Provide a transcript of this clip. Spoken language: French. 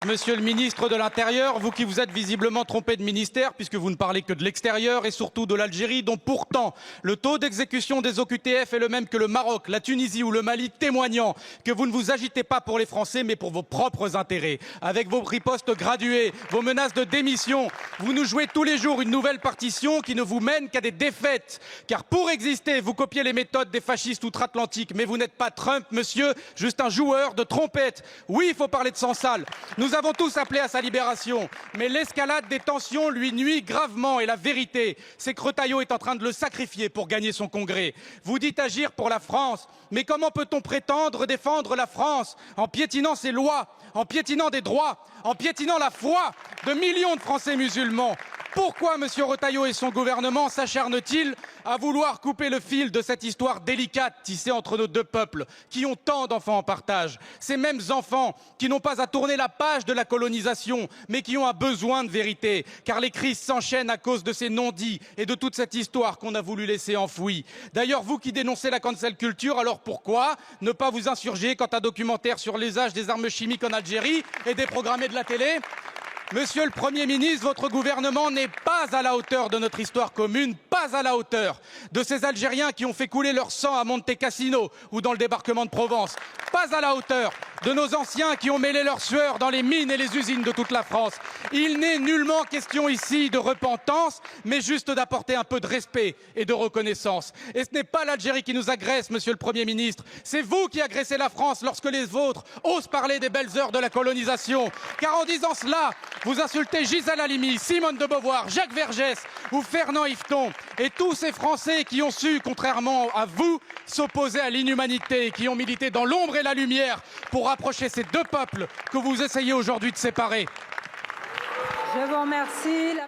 Monsieur le ministre de l'Intérieur, vous qui vous êtes visiblement trompé de ministère, puisque vous ne parlez que de l'extérieur et surtout de l'Algérie, dont pourtant le taux d'exécution des OQTF est le même que le Maroc, la Tunisie ou le Mali, témoignant que vous ne vous agitez pas pour les Français, mais pour vos propres intérêts. Avec vos ripostes graduées, vos menaces de démission, vous nous jouez tous les jours une nouvelle partition qui ne vous mène qu'à des défaites. Car pour exister, vous copiez les méthodes des fascistes outre-Atlantique, mais vous n'êtes pas Trump, monsieur, juste un joueur de trompette. Oui, il faut parler de sang sale. Nous avons tous appelé à sa libération, mais l'escalade des tensions lui nuit gravement et la vérité, c'est que Retailleau est en train de le sacrifier pour gagner son congrès. Vous dites agir pour la France, mais comment peut-on prétendre défendre la France en piétinant ses lois, en piétinant des droits, en piétinant la foi de millions de Français musulmans? Pourquoi M. Retailleau et son gouvernement s'acharnent-ils à vouloir couper le fil de cette histoire délicate tissée entre nos deux peuples qui ont tant d'enfants en partage? Ces mêmes enfants qui n'ont pas à tourner la page de la colonisation, mais qui ont un besoin de vérité, car les crises s'enchaînent à cause de ces non-dits et de toute cette histoire qu'on a voulu laisser enfouie. D'ailleurs, vous qui dénoncez la cancel culture, alors pourquoi ne pas vous insurger quand un documentaire sur l'usage des armes chimiques en Algérie est déprogrammé de la télé? Monsieur le Premier ministre, votre gouvernement n'est pas à la hauteur de notre histoire commune, pas à la hauteur de ces Algériens qui ont fait couler leur sang à Monte Cassino ou dans le débarquement de Provence, pas à la hauteur de nos anciens qui ont mêlé leur sueur dans les mines et les usines de toute la France. Il n'est nullement question ici de repentance, mais juste d'apporter un peu de respect et de reconnaissance. Et ce n'est pas l'Algérie qui nous agresse, monsieur le Premier ministre, c'est vous qui agressez la France lorsque les vôtres osent parler des belles heures de la colonisation. Car en disant cela, vous insultez Gisèle Halimi, Simone de Beauvoir, Jacques Vergès ou Fernand Yveton et tous ces Français qui ont su, contrairement à vous, s'opposer à l'inhumanité, qui ont milité dans l'ombre et la lumière pour rapprocher ces deux peuples que vous essayez aujourd'hui de séparer. Je vous remercie.